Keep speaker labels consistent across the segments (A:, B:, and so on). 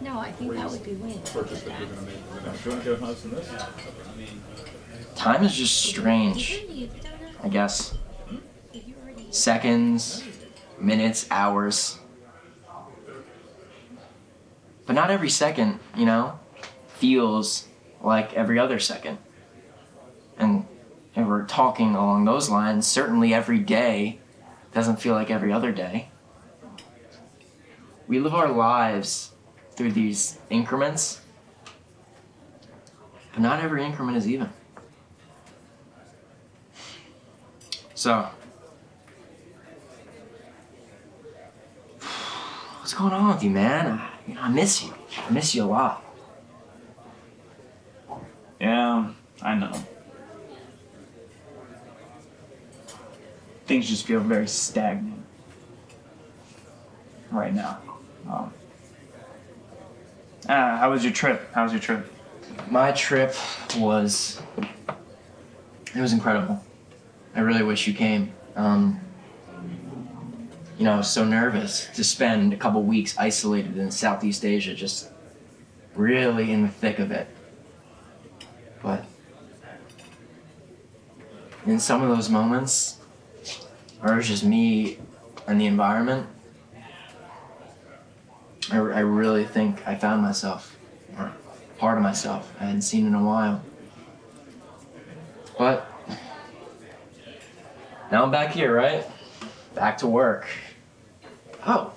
A: No, I think that would be weird.
B: Time is just strange, I guess. Seconds, minutes, hours. But not every second, feels like every other second. And if we're talking along those lines, certainly every day doesn't feel like every other day. We live our lives through these increments, but not every increment is even. So, what's going on with you, man? I miss you. I miss you a lot.
C: Yeah, I know. Things just feel very stagnant right now. How was your trip?
B: My trip was incredible. I really wish you came. I was so nervous to spend a couple weeks isolated in Southeast Asia, just really in the thick of it. But in some of those moments, where it was just me and the environment, I really think I found myself, or part of myself I hadn't seen in a while. But now I'm back here, right? Back to work. Oh,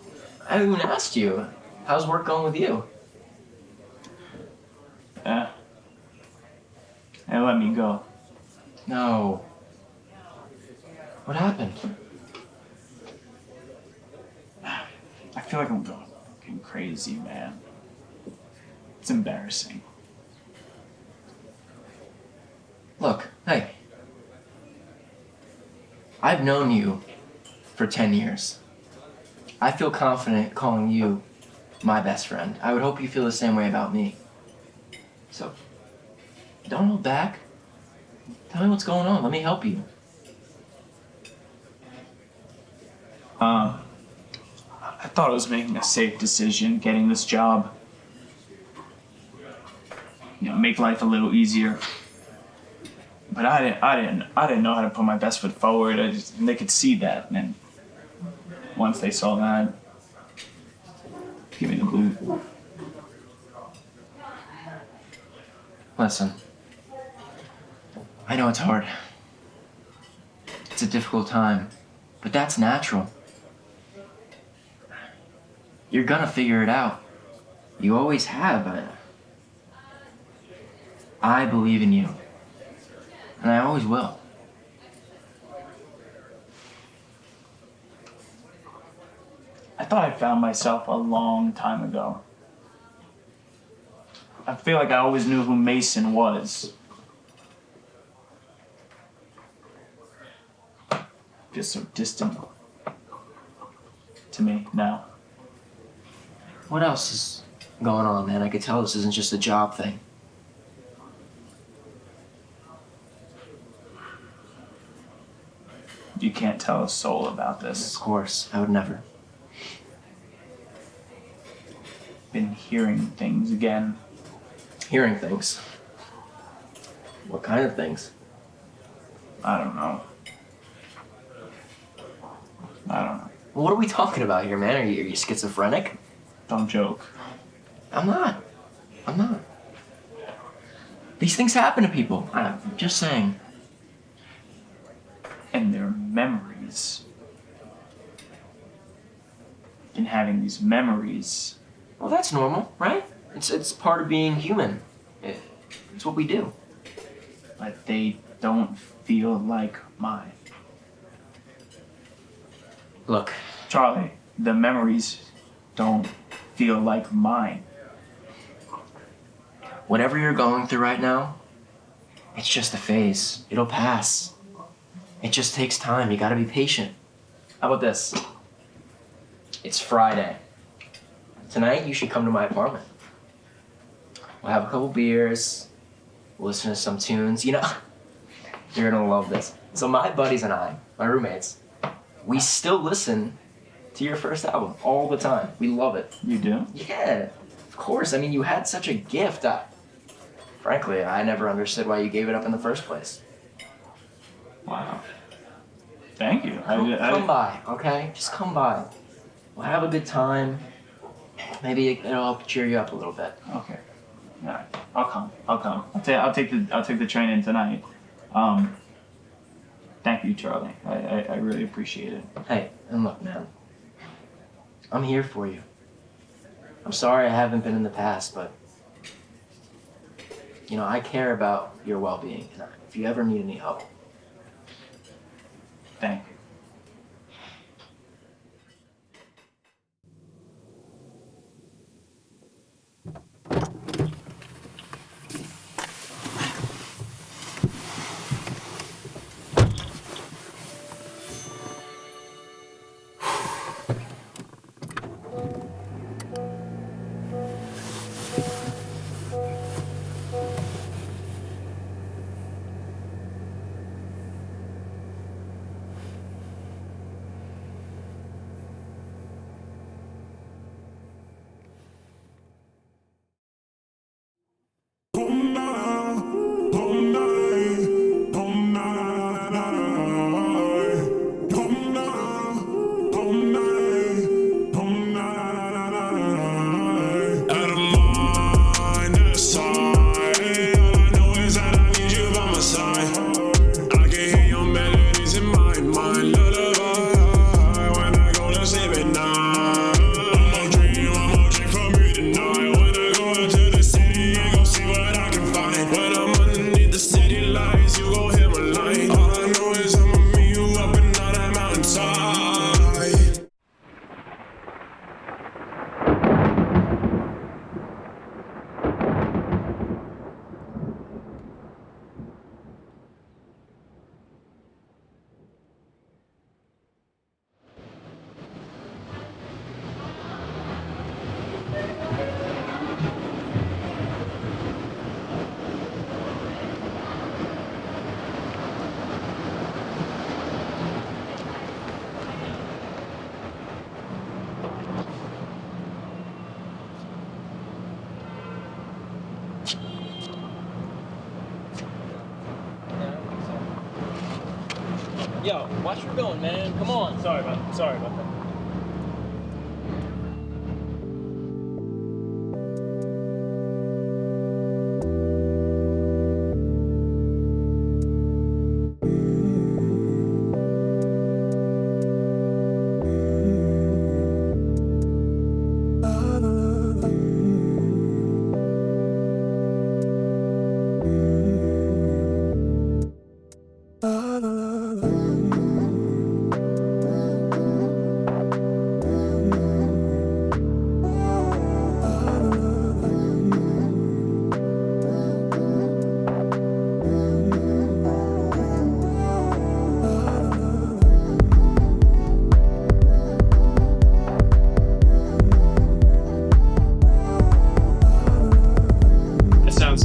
B: I haven't even asked you. How's work going with you?
C: They let me go.
B: No. What happened?
C: I feel like I'm going fucking crazy, man. It's embarrassing.
B: Look, hey. I've known you for 10 years. I feel confident calling you my best friend. I would hope you feel the same way about me. So, don't hold back. Tell me what's going on. Let me help you.
C: I thought I was making a safe decision getting this job. Make life a little easier. But I didn't know how to put my best foot forward. And they could see that, and once they saw that, give me the boot.
B: Listen, I know it's hard. It's a difficult time, but that's natural. You're gonna figure it out. You always have. I believe in you, and I always will.
C: I thought I found myself a long time ago. I feel like I always knew who Mason was. Just so distant to me now.
B: What else is going on, man? I could tell this isn't just a job thing.
C: You can't tell a soul about this.
B: Of course, I would never.
C: Been hearing things again.
B: Hearing things. What kind of things?
C: I don't know.
B: What are we talking about here, man? Are you schizophrenic?
C: Don't joke.
B: I'm not. These things happen to people. I'm just saying.
C: And their memories. And having these memories.
B: Well, that's normal, right? It's part of being human. It's what we do.
C: But they don't feel like mine.
B: Look,
C: Charlie, the memories don't feel like mine.
B: whatever you're going through right now, it's just a phase. It'll pass. It just takes time. You gotta be patient. How about this? It's Friday. Tonight, you should come to my apartment. We'll have a couple beers, we'll listen to some tunes. You know, you're gonna love this. So my buddies and I, my roommates, we still listen to your first album all the time. We love it.
C: You do?
B: Yeah, of course. I mean, you had such a gift. Frankly, I never understood why you gave it up in the first place.
C: Wow. Thank you.
B: Come by, okay? Just come by. We'll have a good time. Maybe it'll help cheer you up a little bit.
C: Okay. All right. I'll come. I'll take the train in tonight. Thank you, Charlie. I really appreciate it.
B: Hey, and look, man. I'm here for you. I'm sorry I haven't been in the past, but you know, I care about your well-being. And if you ever need any help,
C: Thank you.
D: Yo, watch where you're going, man. Come on.
C: Sorry about that.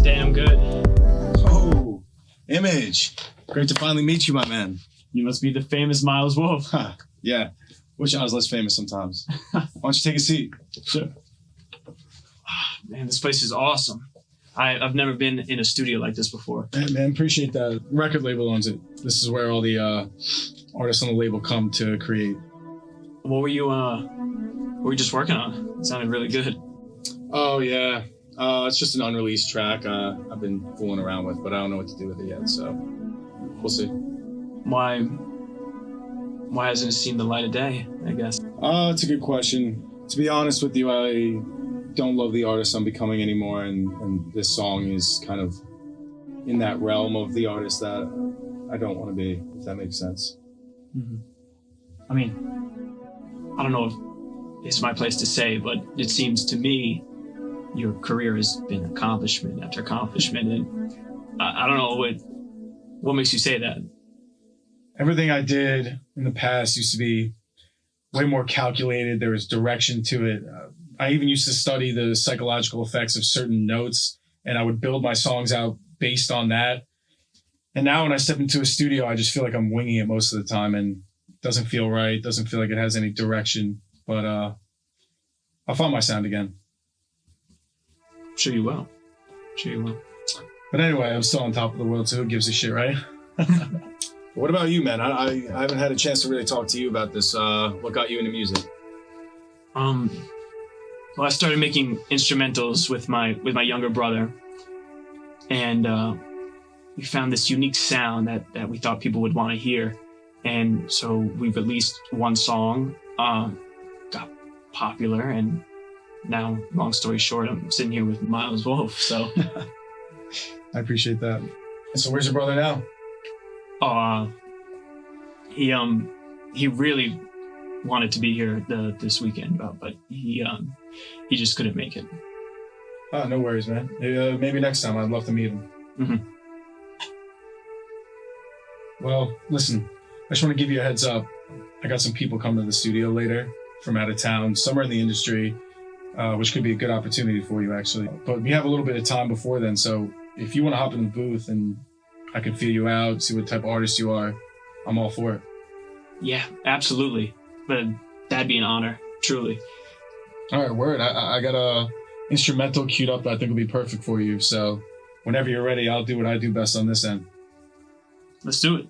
D: Damn good.
E: Oh, Image. Great to finally meet you, my man.
C: You must be the famous Miles Wolf.
E: Huh, yeah. Wish I was less famous sometimes. Why don't you take a seat?
C: Sure. Man, this place is awesome. I've never been in a studio like this before.
E: Hey, man, appreciate that. Record label owns it. This is where all the artists on the label come to create.
C: What were you just working on? It sounded really good.
E: Oh, yeah. It's just an unreleased track I've been fooling around with, but I don't know what to do with it yet, so we'll see.
C: Why hasn't it seen the light of day, I guess?
E: It's a good question. To be honest with you, I don't love the artist I'm becoming anymore, and this song is kind of in that realm of the artist that I don't want to be, if that makes sense.
C: Mm-hmm. I mean, I don't know if it's my place to say, but it seems to me your career has been accomplishment after accomplishment, and I don't know what makes you say that.
E: Everything I did in the past used to be way more calculated. There was direction to it. I even used to study the psychological effects of certain notes, and I would build my songs out based on that. And now when I step into a studio, I just feel like I'm winging it most of the time, and it doesn't feel right. Doesn't feel like it has any direction, but I'll find my sound again.
C: Sure you will.
E: But anyway, I'm still on top of the world, so who gives a shit, right? What about you, man? I haven't had a chance to really talk to you about this. What got you into music?
C: Well, I started making instrumentals with my younger brother, and we found this unique sound that we thought people would want to hear, and so we released one song, got popular, and now, long story short, I'm sitting here with Miles Wolf. So
E: I appreciate that. So where's your brother now?
C: He really wanted to be here this weekend, but he just couldn't make it.
E: Oh, no worries, man. Maybe next time. I'd love to meet him.
C: Mm-hmm.
E: Well, listen, I just want to give you a heads up. I got some people coming to the studio later from out of town, some are in the industry, which could be a good opportunity for you, actually. But we have a little bit of time before then, so if you want to hop in the booth and I can feel you out, see what type of artist you are, I'm all for it.
C: Yeah, absolutely. But that'd be an honor, truly.
E: All right, word. I got a instrumental queued up that I think will be perfect for you. So whenever you're ready, I'll do what I do best on this end.
C: Let's do it.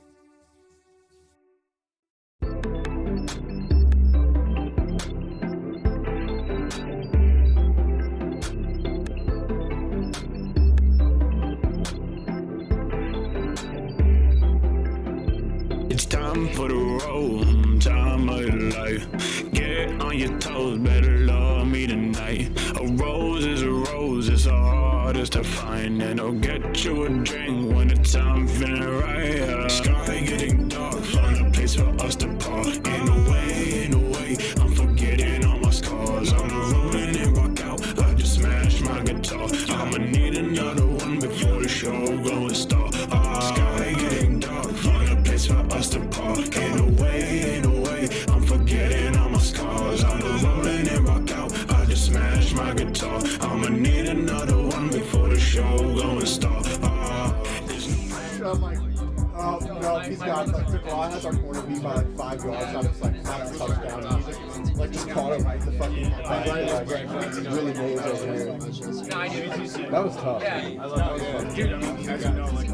F: It's time for the road, time of your life. Get on your toes, better love me tonight. A rose is a rose, it's the hardest to find. And I'll get you a drink when the time feeling right. Sky getting dark, find a place for us to park. In a way, I'm forgetting all my scars. On the road and then rock out, I just smashed my guitar. I'ma need another one before the show going start. Sky getting dark, find a place for us to park. In a way, I'm forgetting all my scars. On the road and then rock out, I just smashed my guitar. I'ma need another one before the show going start.
G: I'm like, no, he's got like the Ron has our corner beat by like 5 yards. I'm just like, not a touchdown. And he's like, Like just caught him right the fucking really nails over here. That was tough. I love that. Dude, I mean, as you know, like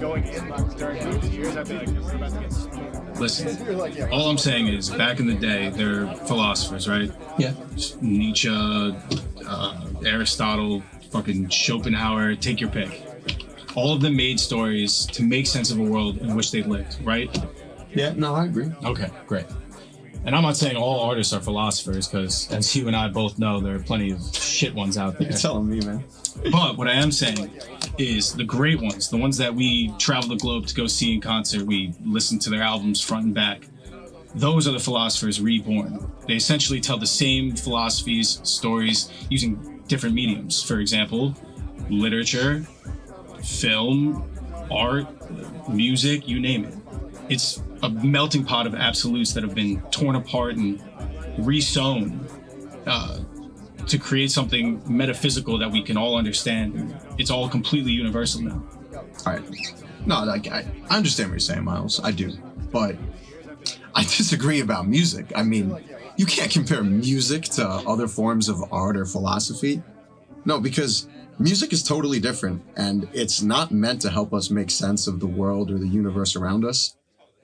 G: going in during those years, I feel like we're about to get smoked.
E: Listen, all I'm saying is back in the day, they're philosophers, right?
B: Yeah.
E: Nietzsche, Aristotle, fucking Schopenhauer, take your pick. All of them made stories to make sense of a world in which they lived, right?
H: Yeah, no, I agree.
E: Okay, great. And I'm not saying all artists are philosophers, because as you and I both know, there are plenty of shit ones out there.
H: You're telling me, man.
E: But what I am saying is the great ones, the ones that we travel the globe to go see in concert, we listen to their albums front and back, those are the philosophers reborn. They essentially tell the same philosophies, stories, using different mediums. For example, literature, film, art, music, you name it. It's a melting pot of absolutes that have been torn apart and resewn to create something metaphysical that we can all understand. It's all completely universal now.
H: All right. No, like, I understand what you're saying, Miles. I do. But I disagree about music. I mean, you can't compare music to other forms of art or philosophy. No, because music is totally different, and it's not meant to help us make sense of the world or the universe around us.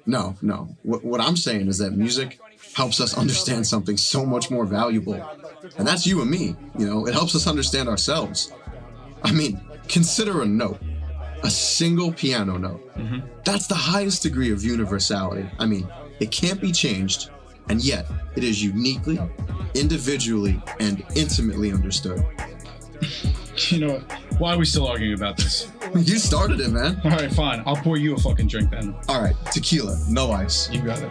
H: No. What I'm saying is that music helps us understand something so much more valuable. And that's you and me. You know, it helps us understand ourselves. I mean, consider a note, a single piano note. Mm-hmm. That's the highest degree of universality. I mean, it can't be changed, and yet it is uniquely, individually, and intimately understood.
E: You know what? Why are we still arguing about this?
H: You started it, man.
E: All right, fine. I'll pour you a fucking drink then.
H: All right, tequila, no ice.
E: You got it.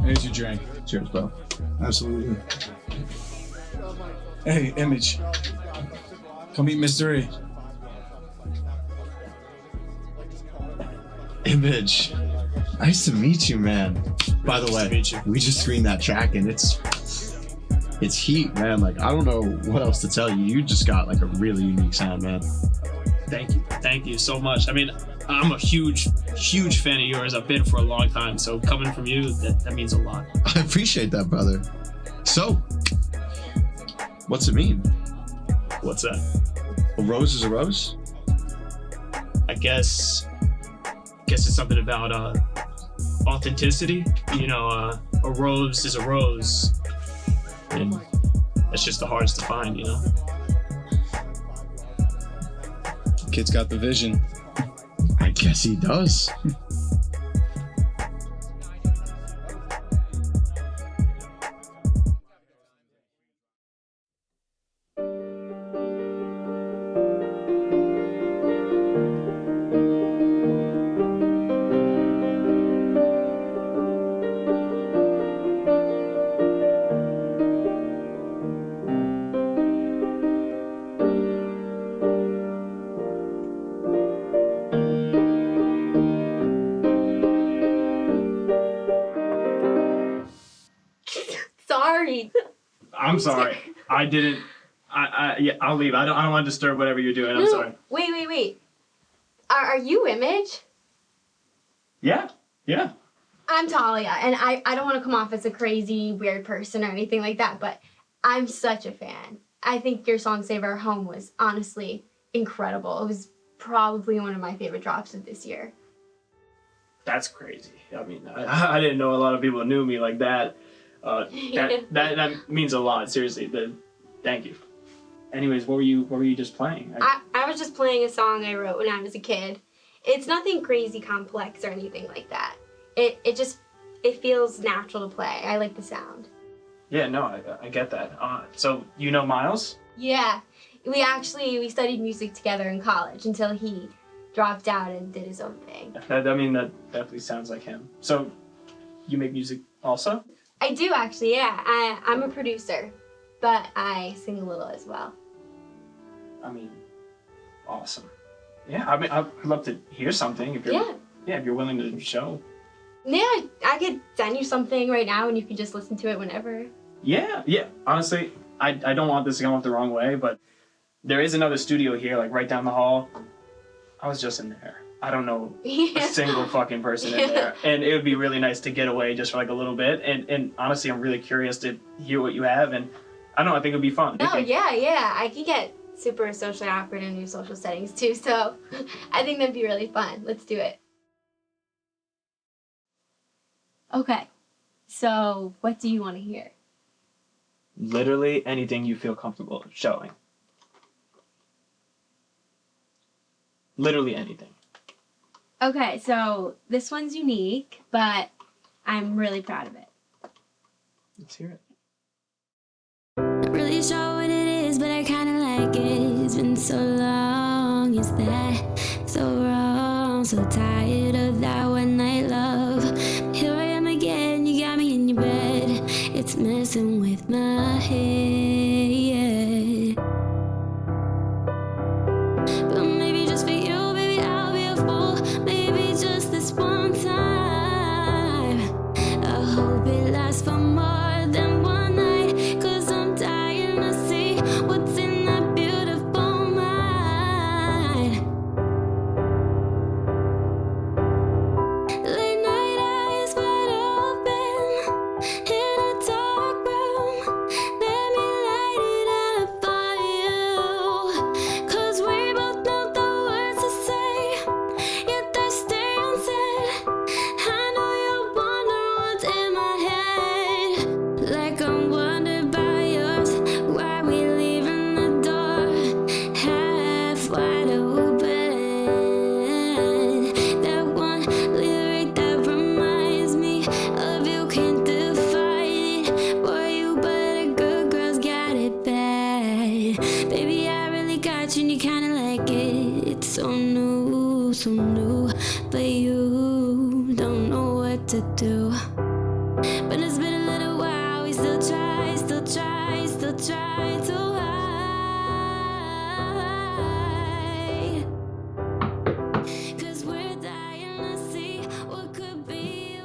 E: Here's your drink.
H: Cheers, bro. Absolutely.
E: Hey, Image. Come meet Mr. E.
H: Image. Nice to meet you, man. By the way, we just screened that track and it's heat, man. Like, I don't know what else to tell you. You just got like a really unique sound, man.
C: Thank you so much. I mean, I'm a huge fan of yours. I've been for a long time, so coming from you, that means a lot.
H: I appreciate that, brother. So, what's it mean?
C: What's that?
H: A rose is a rose?
C: I guess it's something about authenticity. You know, a rose is a rose, and that's just the hardest to find, you know?
E: Kid's got the vision.
H: I guess he does.
A: Sorry.
C: I'm sorry. I didn't. Yeah, I'll leave. I don't want to disturb whatever you're doing. I'm sorry.
A: Wait. Are you Image?
C: Yeah.
A: I'm Talia, and I don't want to come off as a crazy, weird person or anything like that, but I'm such a fan. I think your song Save Our Home was honestly incredible. It was probably one of my favorite drops of this year.
C: That's crazy. I mean, I didn't know a lot of people knew me like that. That means a lot. Seriously. Thank you. Anyways, what were you just playing?
A: I was just playing a song I wrote when I was a kid. It's nothing crazy complex or anything like that. It feels natural to play. I like the sound.
C: Yeah, no, I get that. So you know Miles?
A: Yeah, we studied music together in college until he dropped out and did his own thing.
C: That definitely sounds like him. So you make music also?
A: I do actually, yeah. I'm a producer, but I sing a little as well.
C: I mean, awesome. Yeah, I mean, I'd love to hear something if you're willing to show.
A: Yeah, I could send you something right now and you can just listen to it whenever.
C: Yeah. Honestly, I don't want this to come off the wrong way, but there is another studio here, like right down the hall. I was just in there. I don't know a
A: Yeah.
C: single fucking person in there. And it would be really nice to get away just for like a little bit. And honestly, I'm really curious to hear what you have. And I don't know, I think it would be fun.
A: No, yeah. I can get super socially awkward in new social settings too, so I think that'd be really fun. Let's do it. Okay, so what do you want to hear?
C: Literally anything you feel comfortable showing. Literally anything.
A: Okay, so this one's unique, but I'm really proud of it.
C: Let's hear it.
I: Not really sure what it is, but I kinda like it. It's been so long, is that so wrong? So tired of that one night love. Here I am again, you got me in your bed. It's messing with my head. But maybe just for you, baby, I'll be a fool. Maybe just this one time. I hope it lasts for more than one night. 'Cause I'm dying to see what's in that beautiful mind. Late night eyes wide open in a dark room. Let me light it up for you. 'Cause we both know the words to say, yet they stay unsaid. I know you wonder what's in my head. Like I'm wondered by yours. Why we leaving the door half wide open? That one lyric that reminds me of you, can't define it. Boy, you better good girls got it bad. Baby, I really got you and you kinda like it. It's so new, but you don't know what to do. But it's been a little while, we still try to hide. 'Cause we're dying to see what could be.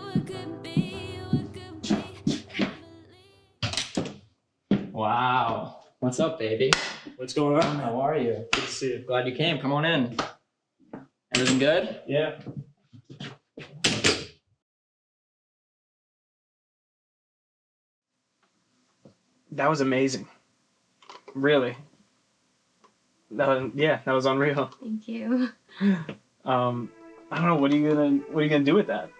B: Wow. What's up, baby?
C: What's going on?
B: How are you?
C: Good to see you.
B: Glad you came. Come on in. Everything good?
C: Yeah. That was amazing. Really. That was unreal.
A: Thank you.
C: I don't know, what are you gonna do with that?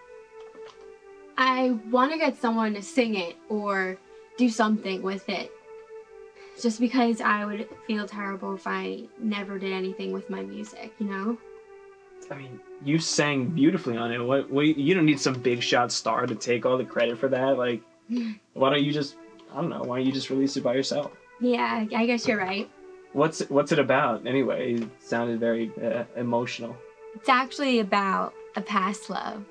A: I want to get someone to sing it or do something with it. Just because I would feel terrible if I never did anything with my music, you know?
C: I mean, you sang beautifully on it. What you don't need some big shot star to take all the credit for that. Like, why don't you just release it by yourself?
A: Yeah, I guess you're right.
C: What's it about anyway? It sounded very emotional.
A: It's actually about a past love.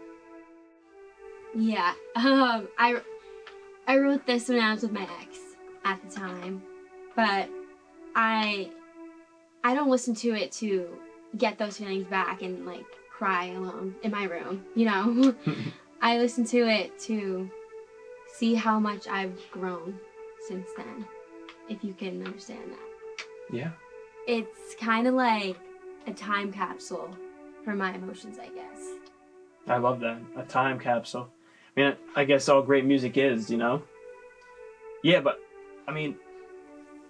A: Yeah. I wrote this when I was with my ex at the time, but I don't listen to it to get those feelings back and like cry alone in my room, you know? I listen to it to see how much I've grown since then, if you can understand that.
C: Yeah.
A: It's kind of like a time capsule for my emotions, I guess.
C: I love that. A time capsule. I mean, I guess all great music is, you know? Yeah, but I mean,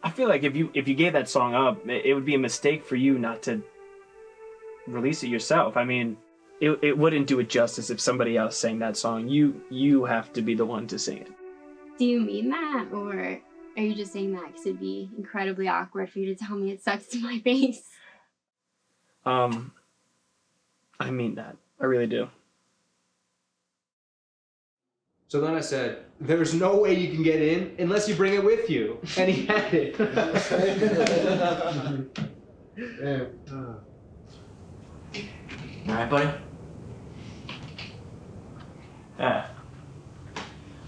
C: I feel like if you gave that song up, it would be a mistake for you not to release it yourself. I mean, it wouldn't do it justice if somebody else sang that song. You have to be the one to sing it.
A: Do you mean that, or are you just saying that because it'd be incredibly awkward for you to tell me it sucks to my face?
C: I mean that. I really do.
J: So then I said, "There's no way you can get in unless you bring it with you." And he had it.
B: All right, buddy?
C: Yeah.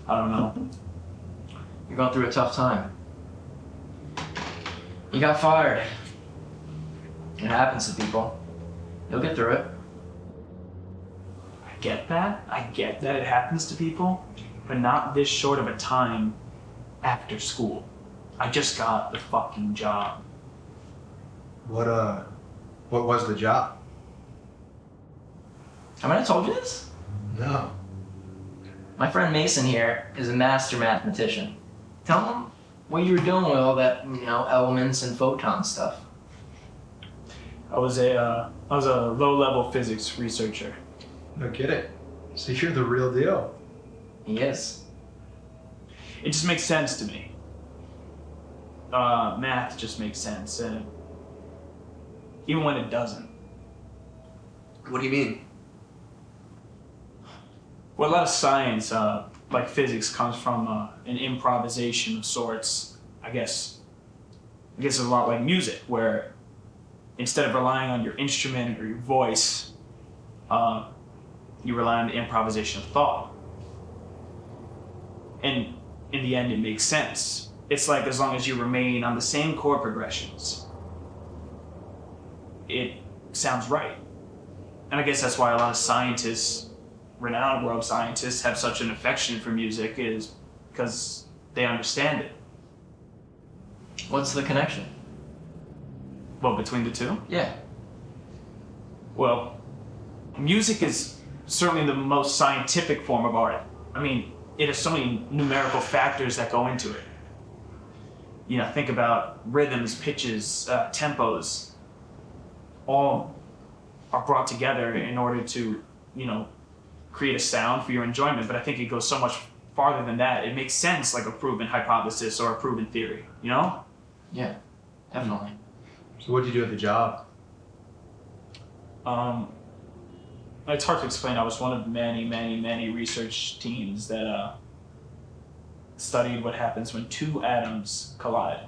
C: I don't know.
B: You're going through a tough time. You got fired. It happens to people. You'll get through it.
C: I get that. I get that it happens to people, but not this short of a time after school. I just got the fucking job.
G: What was the job?
B: Haven't I told you this?
J: No.
B: My friend Mason here is a master mathematician. Tell him what you were doing with all that, elements and photon stuff.
C: I was a low-level physics researcher.
J: No kidding. So you're the real deal.
B: He is.
C: It just makes sense to me. Math just makes sense, and even when it doesn't.
J: What do you mean?
C: Well, a lot of science, like physics, comes from an improvisation of sorts. I guess it's a lot like music, where instead of relying on your instrument or your voice, you rely on the improvisation of thought. And in the end, it makes sense. It's like as long as you remain on the same chord progressions, it sounds right. And I guess that's why a lot of scientists, renowned world scientists, have such an affection for music, is because they understand it.
B: What's the connection?
C: Well, between the two?
B: Yeah.
C: Well, music is certainly the most scientific form of art. I mean, it has so many numerical factors that go into it. Think about rhythms, pitches, tempos. All are brought together in order to, create a sound for your enjoyment. But I think it goes so much farther than that. It makes sense like a proven hypothesis or a proven theory,
B: Yeah, definitely.
J: So what did you do at the job?
C: It's hard to explain. I was one of many, many, many research teams that studied what happens when two atoms collide.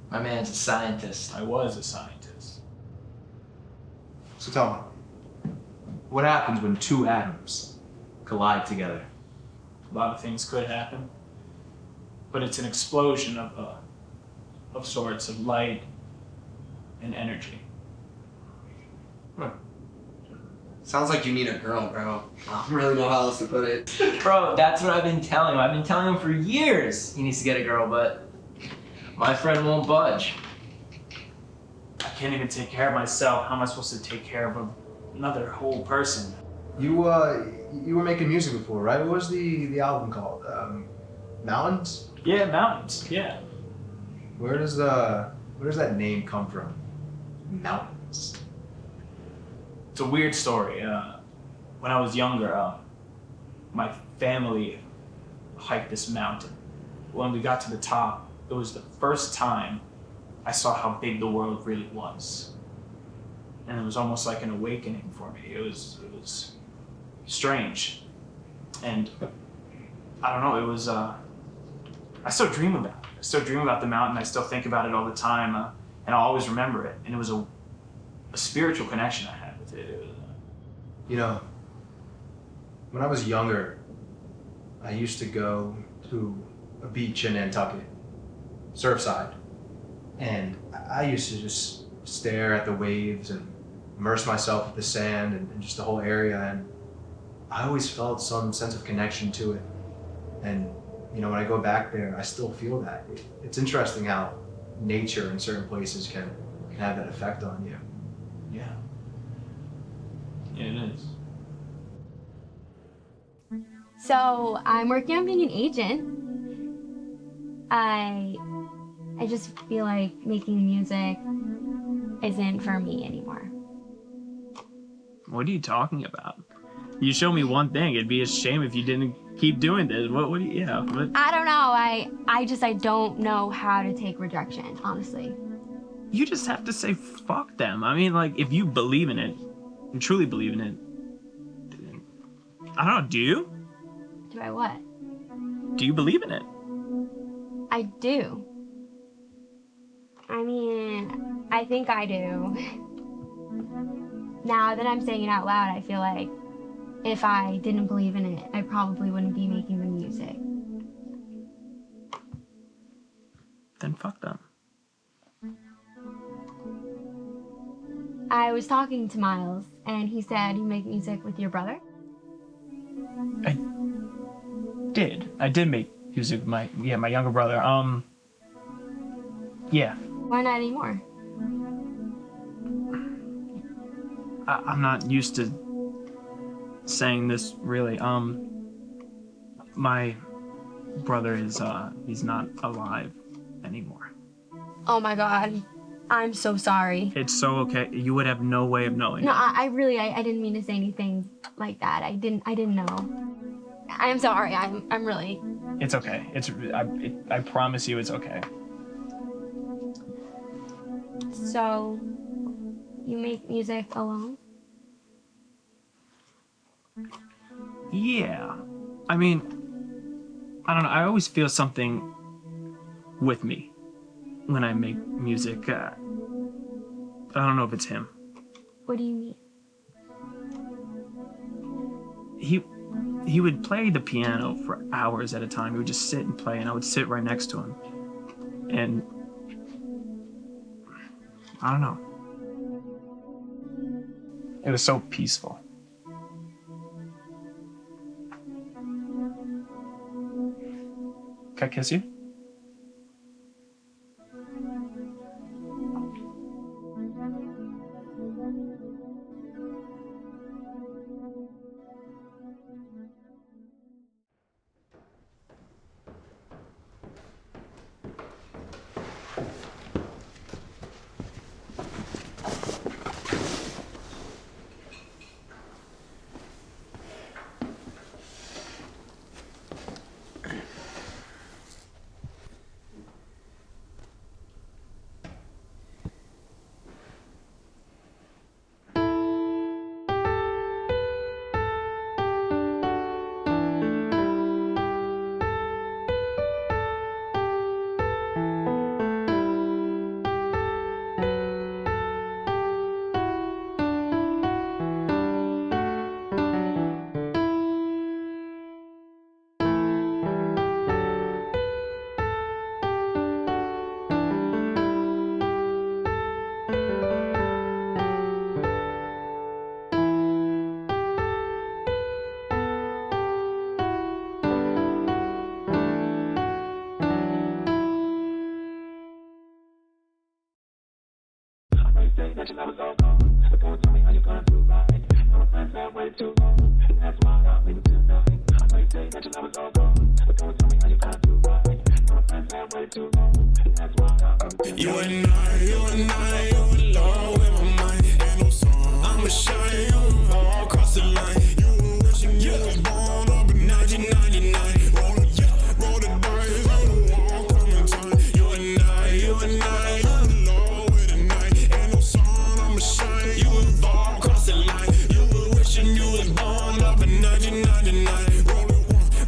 B: My man's a scientist.
C: I was a scientist.
J: So tell me, what happens when two atoms collide together?
C: A lot of things could happen, but it's an explosion of sorts of light and energy.
K: Sounds like you need a girl, bro. I don't really know how else to put it.
B: Bro, that's what I've been telling him. I've been telling him for years he needs to get a girl, but my friend won't budge.
C: I can't even take care of myself. How am I supposed to take care of another whole person?
J: You were making music before, right? What was the album called? Mountains?
C: Yeah, Mountains. Yeah.
J: Where does that name come from? Mountains.
C: It's a weird story. When I was younger, my family hiked this mountain. When we got to the top, it was the first time I saw how big the world really was. And it was almost like an awakening for me. It was strange. And I don't know, it was, I still dream about it. I still dream about the mountain. I still think about it all the time. And I'll always remember it. And it was a spiritual connection I had with it. It was,
J: when I was younger, I used to go to a beach in Nantucket, Surfside, and I used to just stare at the waves and immerse myself with the sand and just the whole area, and I always felt some sense of connection to it. And when I go back there, I still feel that. It's interesting how nature in certain places can have that effect on you.
C: yeah. Yeah, it is.
A: So I'm working on being an agent. I just feel like making music isn't for me anymore.
C: What are you talking about? You show me one thing. It'd be a shame if you didn't keep doing this. What do you, yeah. What?
A: I don't know. I don't know how to take rejection, honestly.
C: You just have to say fuck them. I mean, like, if you believe in it, you truly believe in it, I don't know, do you?
A: Do I what?
C: Do you believe in it?
A: I do. I mean, I think I do. Now that I'm saying it out loud, I feel like if I didn't believe in it, I probably wouldn't be making the music.
C: Then fuck them.
A: I was talking to Miles, and he said you make music with your brother?
C: I did make music with my younger brother. Yeah.
A: Why not anymore?
C: I'm not used to saying this really. My brother is he's not alive anymore.
A: Oh my God. I'm so sorry.
C: It's so okay. You would have no way of knowing.
A: No, I really I didn't mean to say anything like that. I didn't know. I'm sorry. I'm really.
C: It's okay. I promise you it's okay.
A: So, you make music alone?
C: Yeah. I mean, I don't know. I always feel something with me when I make music. I don't know if it's him.
A: What do you mean?
C: He would play the piano for hours at a time. He would just sit and play, and I would sit right next to him. And I don't know. It was so peaceful. Can I kiss you?
F: You and I, you alone with my mind. Ain't no song. I'ma shine you all across the line. You wishing you was born up in 1999. Roll the dice on the wall, come in time. You and I, you alone with the night. Ain't no song. I'ma shine you all across the line. You were wishing you was born up in 1999.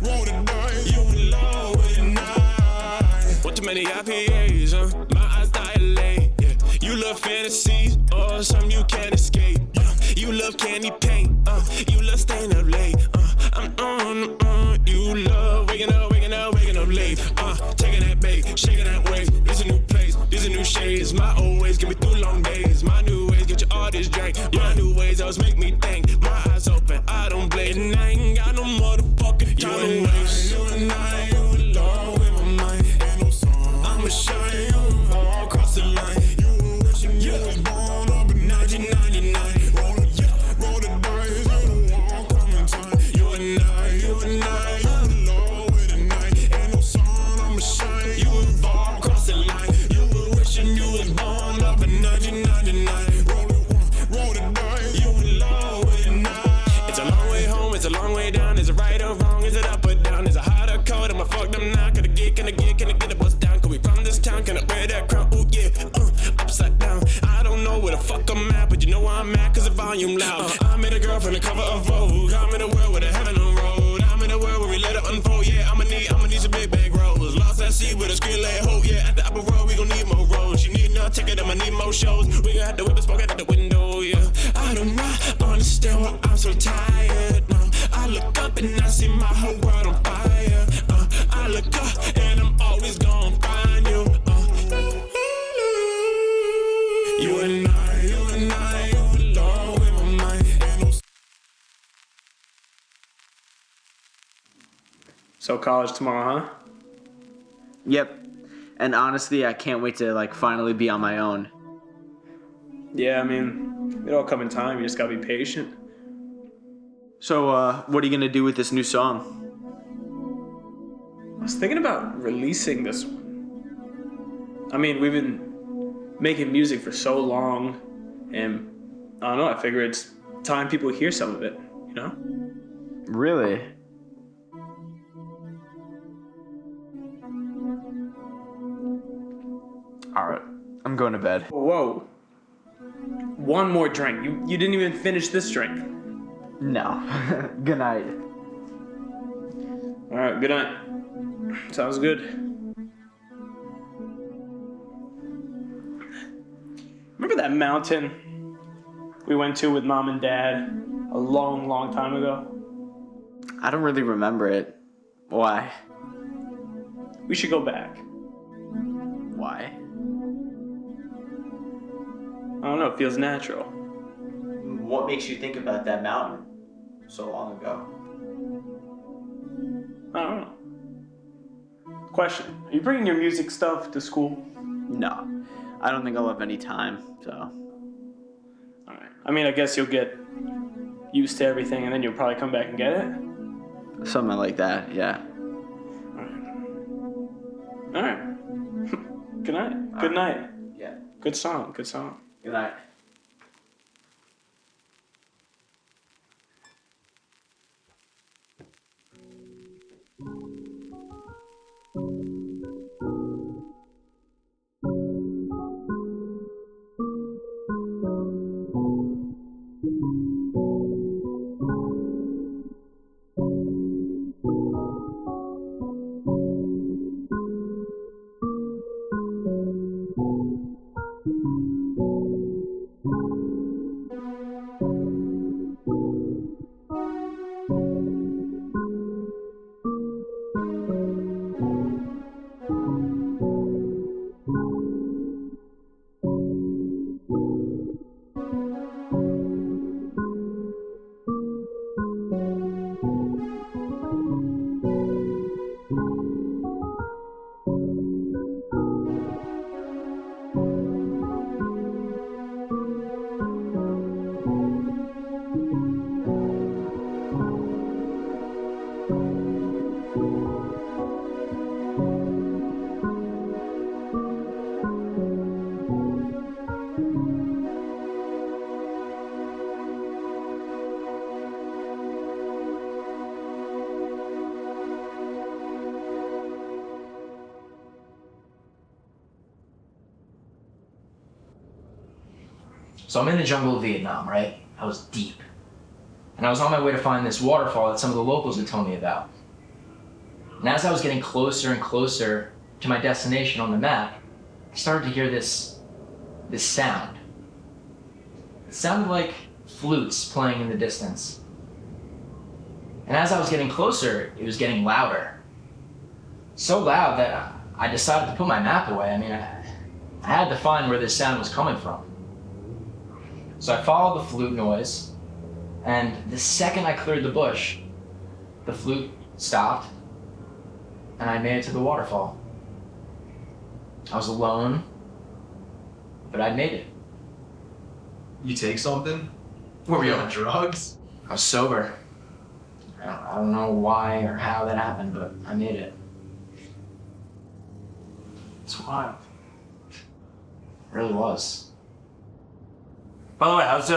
F: Roll the dice, you alone with the night. What too many IPAs, my eyes dilate, yeah. You love fantasies, or something you can't escape, You love candy paint, you love staying up late, I'm on, you love waking up late, taking that bait, shaking that waist. This a new place, these are new shades. My old ways get me through long days. My new ways get you all this drink. My new ways always make me think. My eyes open, I don't blink, and I ain't got no motherfucking time to waste. You and I, you alone with my mind. Ain't no song. I'ma shine you all across the line. You wishing you was born up in 1999. Roll the dice, you the wall, come in time. You and I, you alone with the night. Ain't no song. I'ma shine you all across the line. You were wishing you was born up in 1999. Roll the dice, you alone with the night. It's a long way home, it's a long way down. Is it right or wrong? Is it up or down? Is it hot or cold? Am I fucked up now? Can I get a bus down? Can we from this town? Can I wear that crown? Ooh yeah, upside down. I don't know where the fuck I'm at, but you know where I'm at, cause the volume loud. I met a girl from the cover of Vogue. I'm in a world with a heaven on road. I'm in a world where we let it unfold. Yeah, I'ma need some big bag rolls. Lost at sea with a screen lay hope. Yeah, at the upper road we gon' need more roads. You need no ticket, I'ma need more shows. We gon' have to whip and smoke out the window. Yeah, I do not understand why I'm so tired. No, I look up and I see my whole world on fire. I look up and I'm always gonna find you. You and I, you alone with my mind. Ain't no.
C: So college tomorrow, huh?
L: Yep. And honestly, I can't wait to finally be on my own.
C: Yeah, I mean, it'll come in time. You just gotta be patient.
L: So, what are you gonna do with this new song?
C: I was thinking about releasing this one. I mean, we've been making music for so long, and I don't know, I figure it's time people hear some of it, you know?
L: Really? Alright, I'm going to bed.
C: Whoa. One more drink. You didn't even finish this drink.
L: No. Good night.
C: Alright, good night. Sounds good. Remember that mountain we went to with Mom and Dad a long, long time ago?
L: I don't really remember it. Why?
C: We should go back.
L: Why?
C: I don't know, it feels natural.
L: What makes you think about that mountain so long ago?
C: I don't know. Question, are you bringing your music stuff to school?
L: No. I don't think I'll have any time, so.
C: Alright. I mean, I guess you'll get used to everything and then you'll probably come back and get it?
L: Something like that, yeah.
C: Alright. Good night. Good night.
L: Yeah.
C: Good song. Good song.
L: Good night.
B: So I'm in the jungle of Vietnam, right? I was deep. And I was on my way to find this waterfall that some of the locals had told me about. And as I was getting closer and closer to my destination on the map, I started to hear this sound. It sounded like flutes playing in the distance. And as I was getting closer, it was getting louder. So loud that I decided to put my map away. I mean, I had to find where this sound was coming from. So I followed the flute noise, and the second I cleared the bush, the flute stopped, and I made it to the waterfall. I was alone, but I'd made it.
J: You take something? Were you on drugs?
B: I was sober. I don't know why or how that happened, but I made it.
C: It's wild.
B: It really was.
C: By the way, how's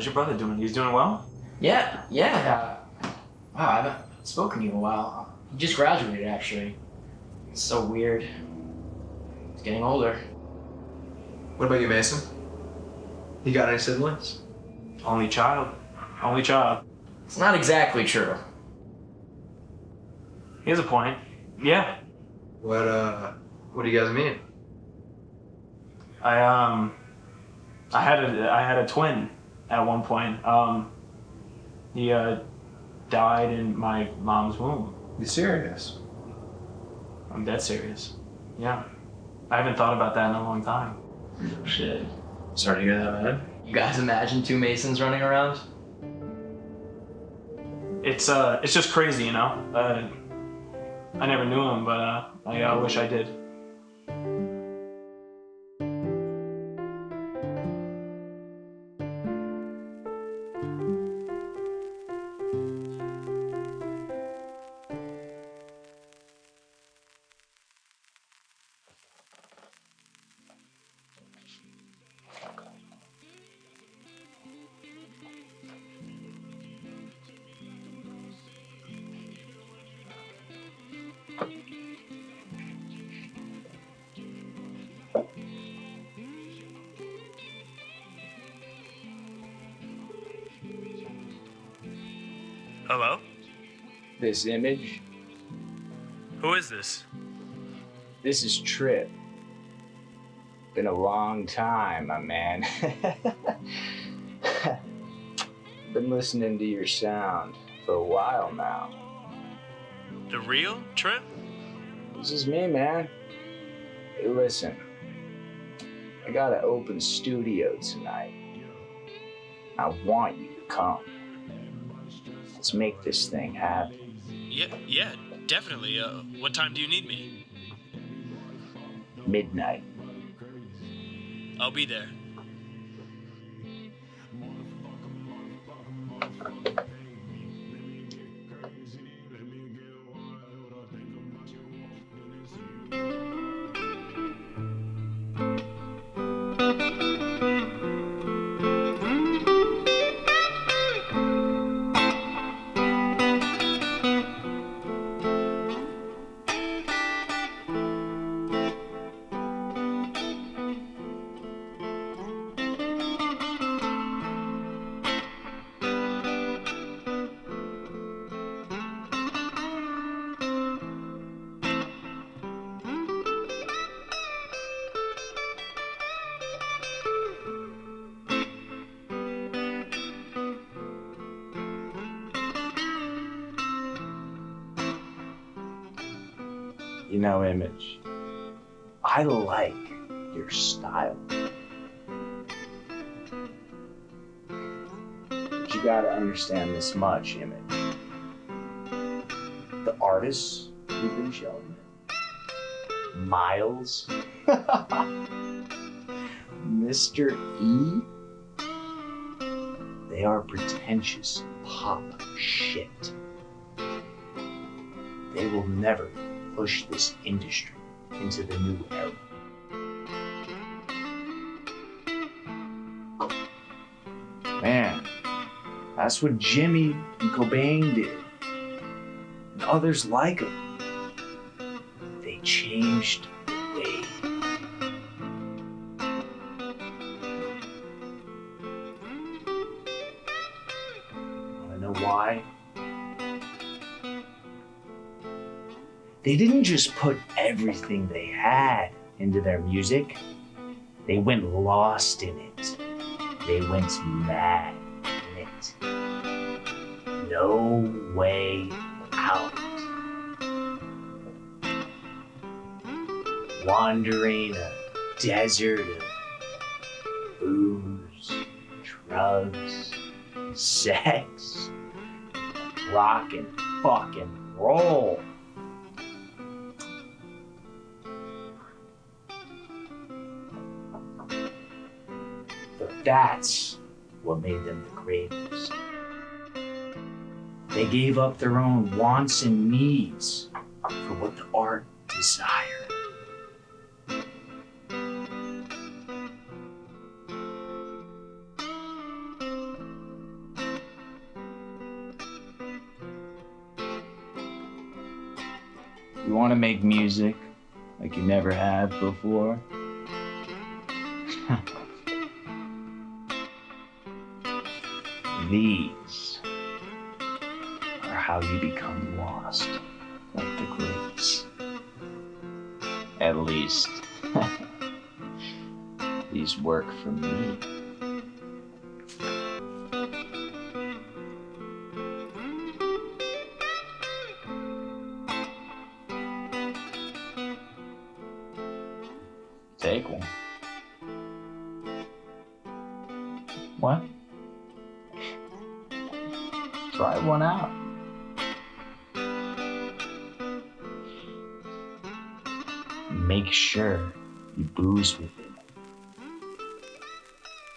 C: your brother doing? He's doing well?
B: Yeah. Wow, I haven't spoken to you in a while. He just graduated, actually. It's so weird. He's getting older.
J: What about you, Mason? You got any siblings?
C: Only child. Only child.
B: It's not exactly true.
C: He has a point. Yeah.
J: What do you guys mean?
C: I had a twin at one point. He died in my mom's womb.
J: You serious?
C: I'm dead serious. Yeah. I haven't thought about that in a long time.
B: Shit. Sorry to hear that, man. You guys imagine two Masons running around?
C: It's just crazy, you know? I never knew him, but I wish I did.
M: Hello?
N: This image?
M: Who is this?
N: This is Trip. Been a long time, my man. Been listening to your sound for a while now.
M: The real Trip?
N: This is me, man. Hey, listen. I got an open studio tonight. I want you to come. Let's make this thing happen.
M: Yeah, definitely. What time do you need me?
N: Midnight.
M: I'll be there.
N: You know, Image, I like your style. But you gotta understand this much, Image. The artists you've been showing me, Miles, Mr. E, they are pretentious pop shit. They will never push this industry into the new era. Man, that's what Jimmy and Cobain did. And others like them. They changed the way. Wanna know why? They didn't just put everything they had into their music. They went lost in it. They went mad in it. No way out. Wandering a desert of booze, drugs, sex, rock and fucking roll. That's what made them the greatest. They gave up their own wants and needs for what the art desired. You want to make music like you never have before? These are how you become lost, like the greats. At least, these work for me. Take one. What? Try one out. Make sure you booze with it.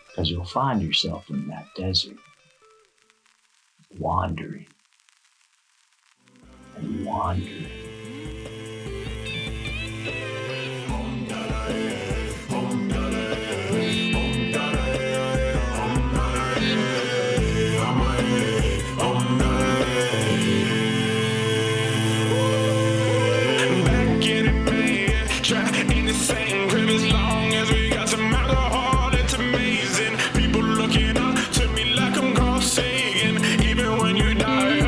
N: Because you'll find yourself in that desert, wandering and wandering.
F: Even when you die,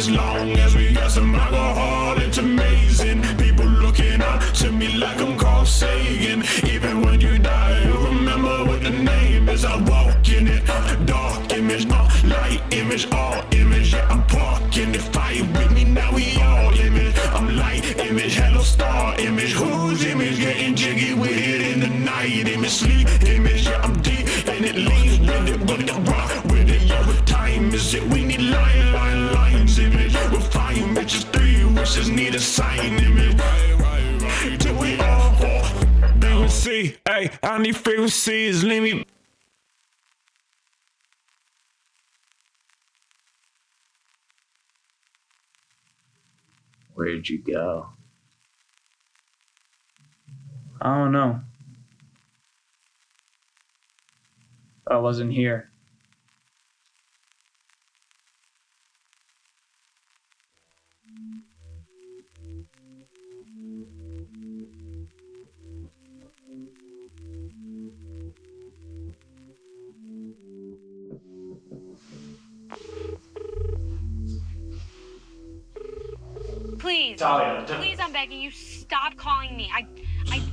F: as long as we got some alcohol, it's amazing. People looking up to me like I'm Carl Sagan. Even when you die, you remember what the name is. I walk in it, dark image, light image, all image. Yeah, I'm parking it, fire with me, now we all image. I'm light image, hello star image. Whose image? Getting jiggy with it in the night image. Sleep image, yeah, I'm deep and it leans with it, but I rock with it. Yeah, what time is it? We need lines image. We'll find bitches, 3 wishes need a sign image. Till we all fall. Frequency, hey, I need frequencies, leave me.
N: Where'd you go? I don't know. I wasn't here.
O: Please,
C: Talia,
O: please, I'm begging you, stop calling me. I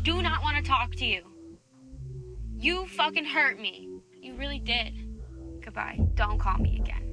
O: do not want to talk to you. You fucking hurt me. You really did. Goodbye. Don't call me again.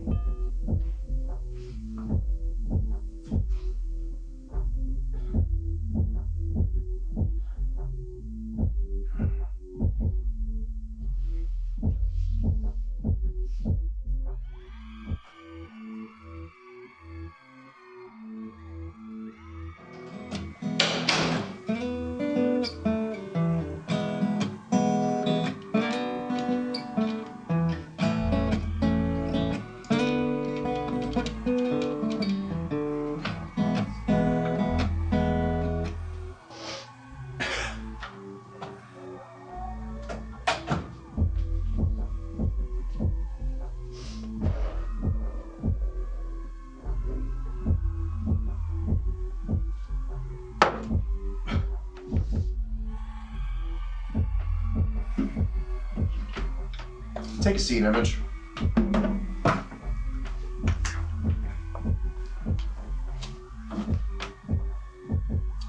P: Take a seat, Image.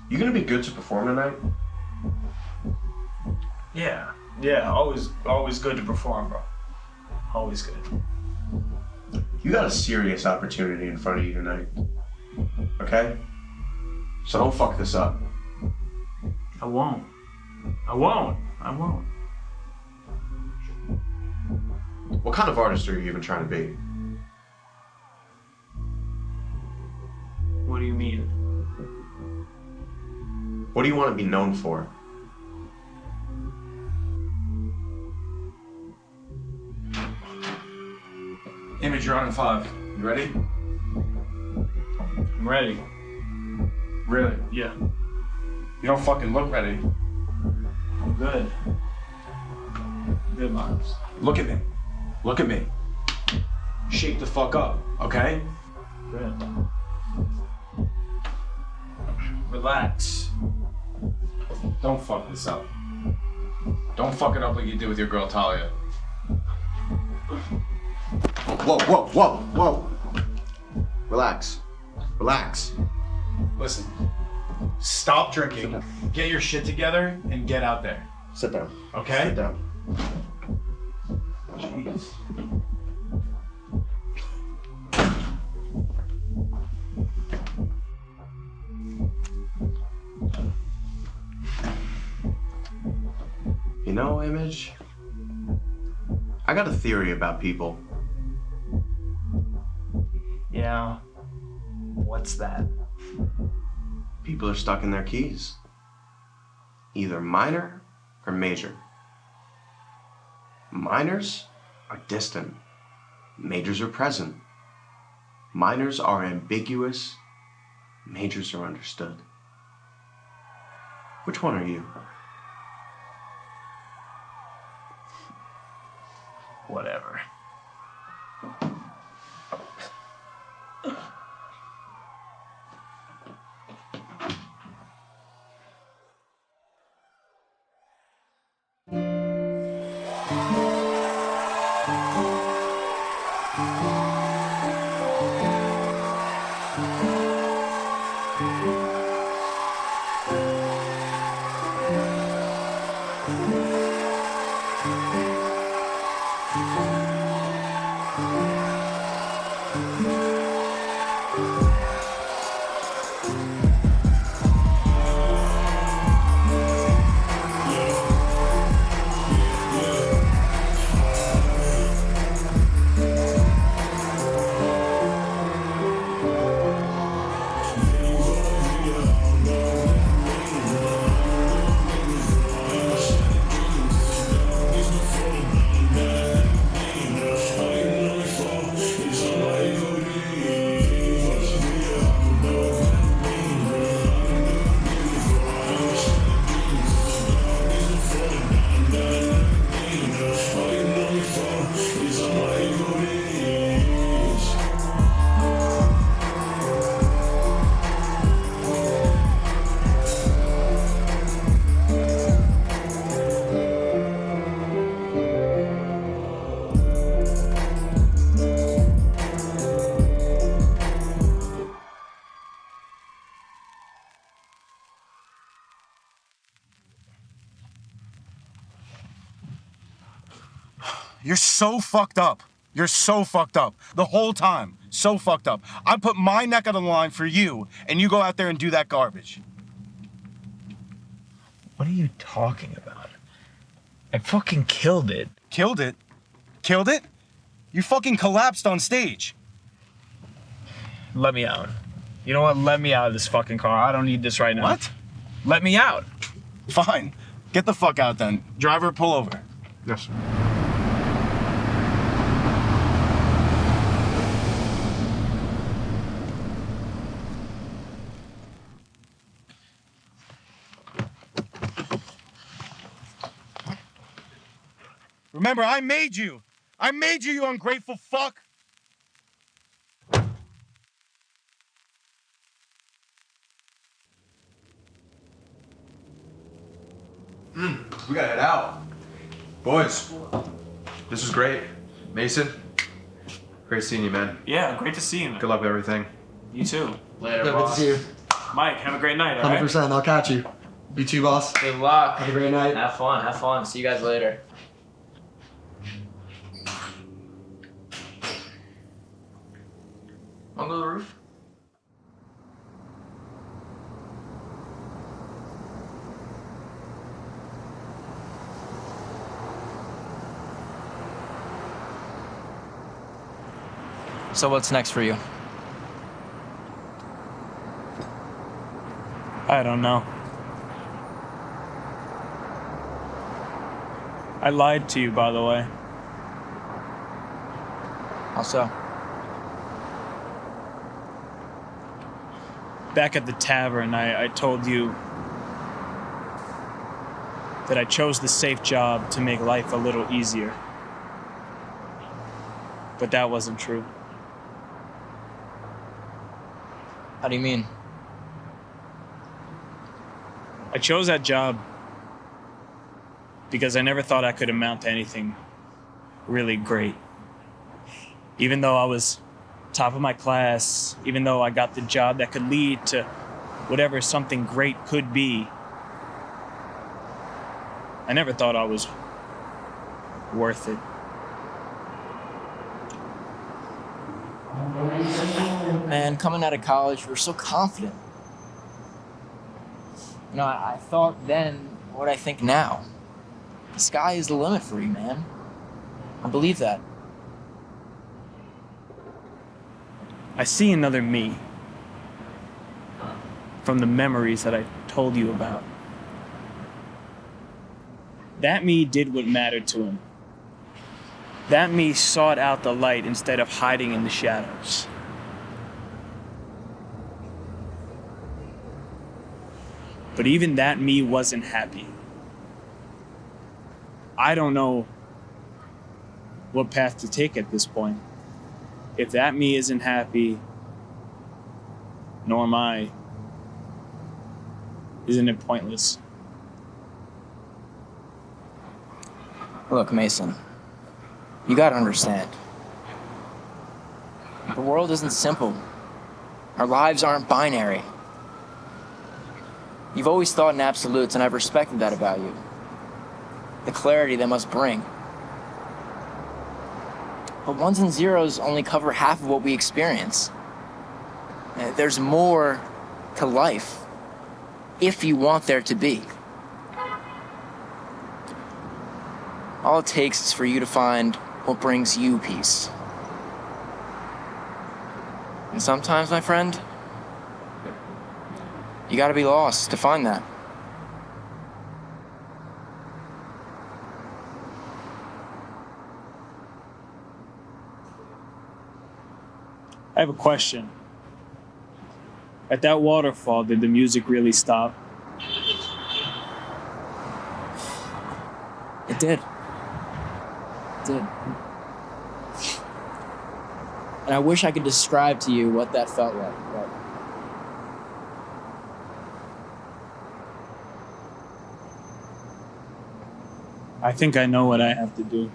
P: You gonna be good to perform tonight?
Q: Yeah, always good to perform, bro. Always good.
P: You got a serious opportunity in front of you tonight. Okay? So don't fuck this up.
Q: I won't.
P: What kind of artist are you even trying to be?
Q: What do you mean?
P: What do you want to be known for?
E: Image, you're on in 5. You ready?
Q: I'm ready.
E: Really?
Q: Yeah.
E: You don't fucking look ready.
Q: I'm good. Good, Miles.
E: Look at me. Look at me. Shape the fuck up, okay?
Q: Good. Relax.
E: Don't fuck this up. Don't fuck it up like you did with your girl Talia.
P: Whoa. Relax.
E: Listen, stop drinking, get your shit together, and get out there.
P: Sit down.
E: Okay?
P: Sit down.
E: Jeez.
P: You know, Image, I got a theory about people.
Q: Yeah. What's that?
P: People are stuck in their keys. Either minor or major. Minors are distant. Majors are present. Minors are ambiguous. Majors are understood. Which one are you?
Q: Whatever.
R: You're so fucked up. You're so fucked up. The whole time. So fucked up. I put my neck on the line for you, and you go out there and do that garbage.
N: What are you talking about? I fucking killed it.
R: Killed it? Killed it? You fucking collapsed on stage.
N: Let me out. You know what? Let me out of this fucking car. I don't need this right now.
R: What?
N: Let me out.
R: Fine. Get the fuck out then. Driver, pull over.
P: Yes, sir.
R: Remember, I made you. I made you, you ungrateful fuck.
J: We gotta head out. Boys, this was great. Mason, great seeing you, man.
C: Yeah, great to see you, man.
J: Good luck with everything.
C: You too.
K: Later, good to see you.
C: Mike, have a great night, all right?
K: 100%. I'll catch you. You too, boss.
B: Good luck.
K: Have a great night.
B: Have fun. Have fun. See you guys later. Wanna go to the roof? So what's next for you?
C: I don't know. I lied to you, by the way.
B: How so?
C: Back at the tavern, I told you that I chose the safe job to make life a little easier. But that wasn't true.
B: How do you mean?
C: I chose that job because I never thought I could amount to anything really great. Even though I was top of my class, even though I got the job that could lead to whatever something great could be, I never thought I was worth it.
B: Man, coming out of college, we were so confident. You know, I thought then what I think now. The sky is the limit for you, man. I believe that.
C: I see another me from the memories that I told you about. That me did what mattered to him. That me sought out the light instead of hiding in the shadows. But even that me wasn't happy. I don't know what path to take at this point. If that me isn't happy, nor am I, isn't it pointless?
B: Look, Mason, you gotta understand. The world isn't simple. Our lives aren't binary. You've always thought in absolutes, and I've respected that about you. The clarity they must bring. But ones and zeros only cover half of what we experience. There's more to life, if you want there to be. All it takes is for you to find what brings you peace. And sometimes, my friend, you gotta be lost to find that.
C: I have a question. At that waterfall, did the music really stop?
B: It did. It did. And I wish I could describe to you what that felt like, but
C: I think I know what I have to do.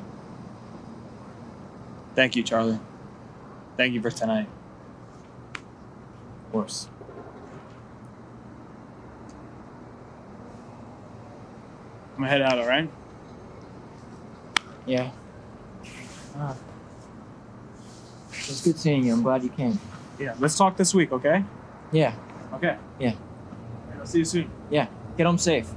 C: Thank you, Charlie. Thank you for tonight.
B: of course.
C: I'm gonna head out, all right?
B: Yeah. It's good seeing you. I'm glad you came.
C: Yeah, let's talk this week, okay?
B: Yeah.
C: Okay.
B: Yeah.
C: I'll see you soon.
B: Yeah. Get home safe.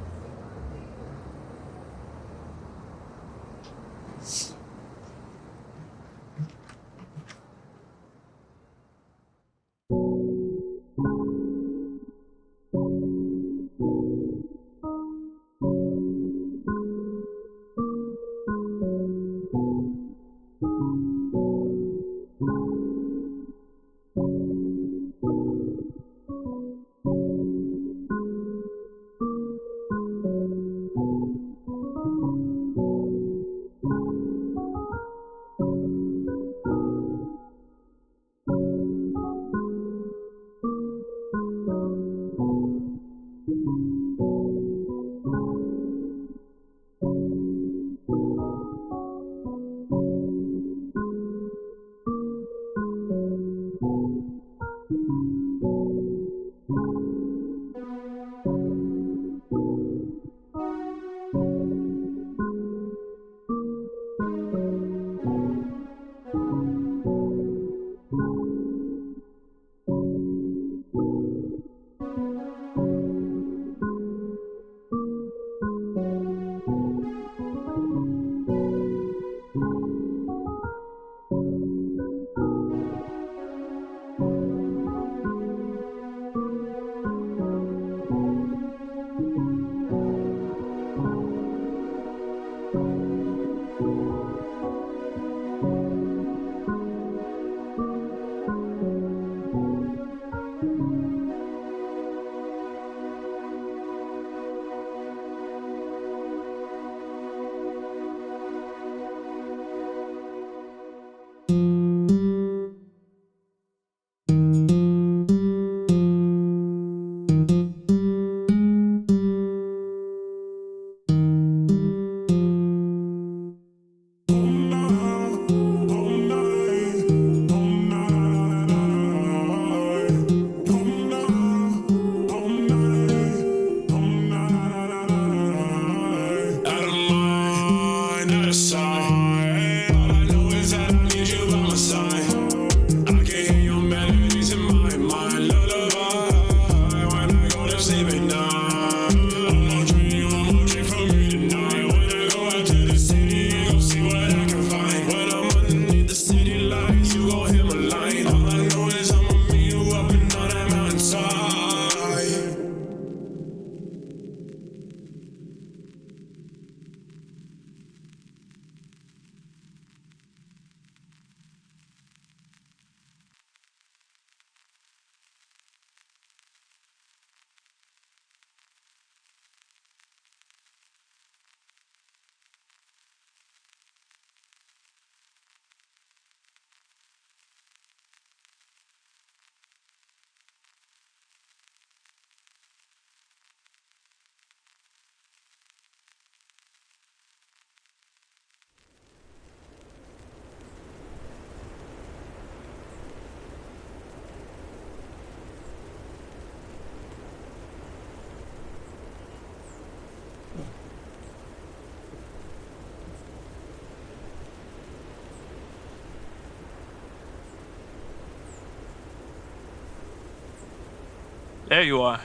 C: There you are.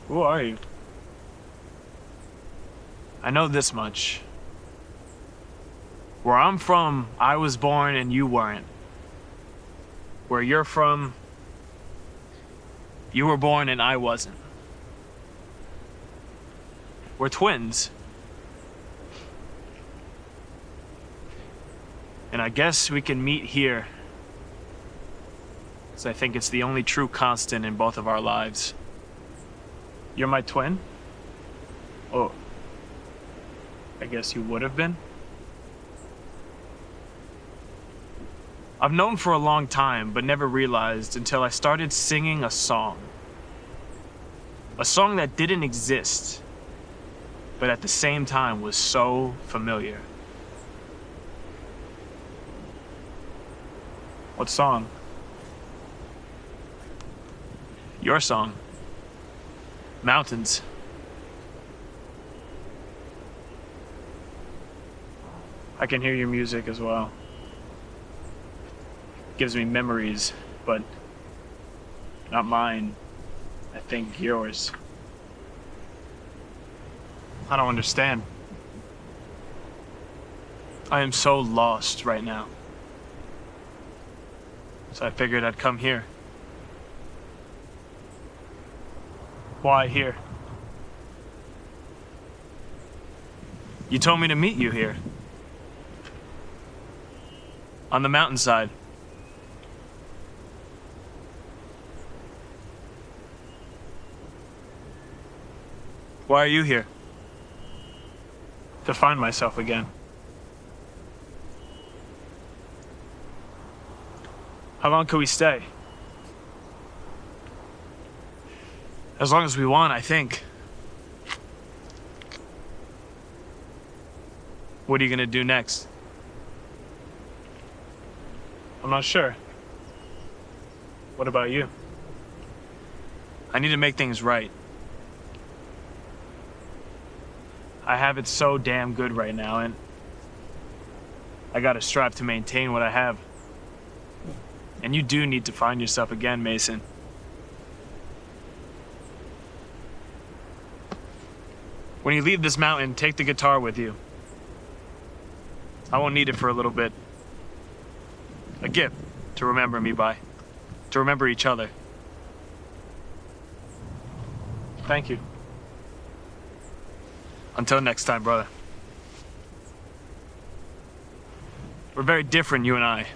C: Who are you? I know this much. Where I'm from, I was born and you weren't. Where you're from, you were born and I wasn't. We're twins. And I guess we can meet here. So I think it's the only true constant in both of our lives. You're my twin? Oh, I guess you would have been? I've known for a long time, but never realized until I started singing a song. A song that didn't exist, but at the same time was so familiar. What song? Your song. Mountains. I can hear your music as well. It gives me memories, but not mine. I think yours. I don't understand. I am so lost right now. So I figured I'd come here. Why here? You told me to meet you here. On the mountainside. Why are you here? To find myself again. How long could we stay? As long as we want, I think. What are you gonna do next? I'm not sure. What about you? I need to make things right. I have it so damn good right now, and I gotta strive to maintain what I have. And you do need to find yourself again, Mason. When you leave this mountain, take the guitar with you. I won't need it for a little bit. A gift to remember me by. To remember each other. Thank you. Until next time, brother. We're very different, you and I.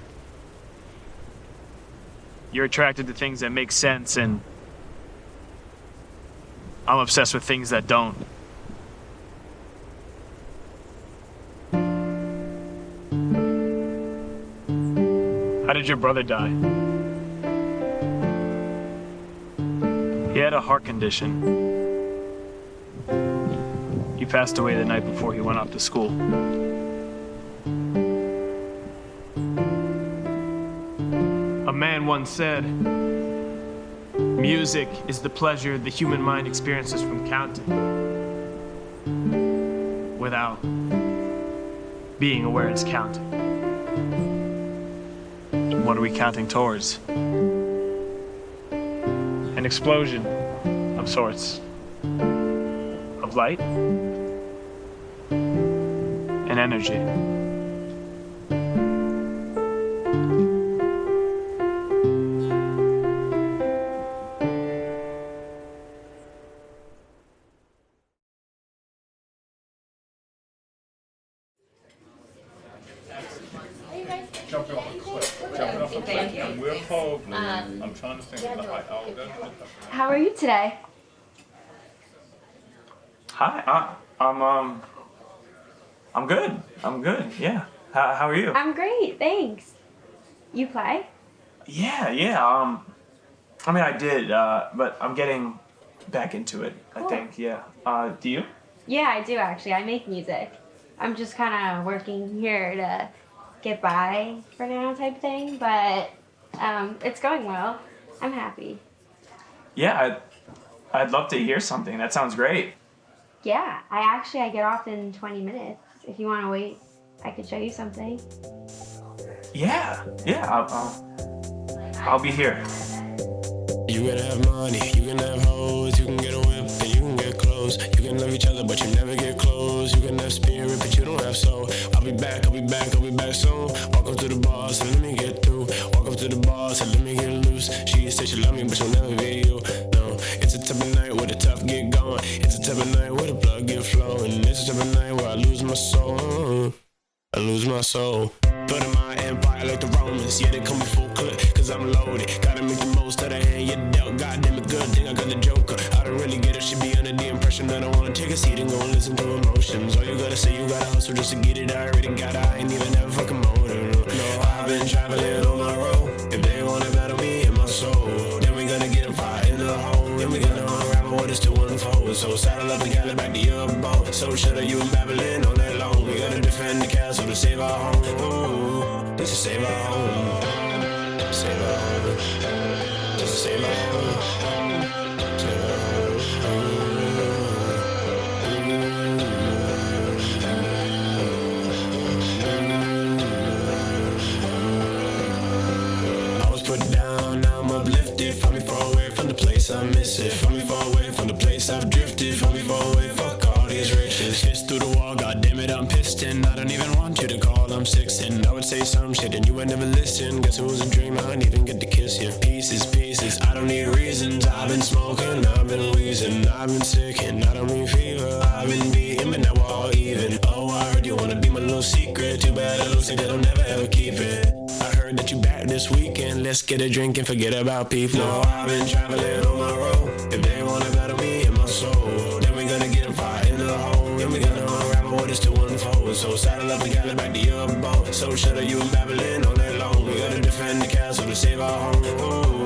C: You're attracted to things that make sense, and I'm obsessed with things that don't. How did your brother die? He had a heart condition. He passed away the night before he went off to school. A man once said, music is the pleasure the human mind experiences from counting without being aware it's counting. What are we counting towards? An explosion of sorts. Of light and energy.
S: Jumping off a cliff. Jumping off a cliff. And we're probably, I'm trying to think of the height.
A: How are you today?
C: Hi, I'm good. I'm good, yeah. How are you?
A: I'm great, thanks. You play?
C: Yeah. I mean, I did, but I'm getting back into it,
A: Cool.
C: I think, yeah. Do you?
A: Yeah, I do actually. I make music. I'm just kind of working here to get by for now type thing, but it's going well. I'm happy.
C: Yeah, I'd love to hear something. That sounds great.
A: Yeah, I get off in 20 minutes. If you want to wait, I could show you something.
C: Yeah, I'll be here.
F: You can have money, you can have hoes, you can get a whip and you can get clothes. You can love each other, but you never get close. You can have spirit, but you don't have soul. I'll be back soon. Walk up to the bar, so let me get through. Walk up to the bar, so let me get loose. She said she love me, but she'll never be you. No, it's a type of night where the tough get going. It's a type of night where the blood get flowing. It's a type of night where I lose my soul. I lose my soul. Building my empire like the Romans. Yeah, they call me full clip, cause I'm loaded. Gotta make the most of the hand you dealt. Goddamn it, good thing I got the Joker. I don't really get it, should be under the impression that I wanna take a seat and go and listen to emotions. All you gotta say, you gotta hustle just to get it. I already got it, I ain't even have a fucking motor. No, I've been traveling on my road. If they wanna battle me in my soul, then we gonna get them fire in the hole. Then we gonna unravel what is to unfold. So saddle up and gallop back to your boat. So shut up, you and Babylon all night long. We gotta defend the castle to save our home. Ooh, just to save our home. Save our home. Just to save our home. Save our home. need, and you ain't never listen. Guess it was a dream, I ain't even get to kiss you. Pieces, pieces, I don't need reasons. I've been smoking, I've been wheezing, I've been sick, and I don't need fever. I've been beaten, but now we're all even. Oh, I heard you wanna be my little secret. Too bad it looks like I don't never ever keep it. I heard that you back this weekend. Let's get a drink and forget about people. No, I've been traveling on my road. If they wanna battle me in my soul, then we gonna get them fire in the hole. Then we gonna unravel what is to unfold. So saddle up and gallop back to your boat. So shut up, you and Babylon all night long. We gotta defend the castle to save our home. Ooh.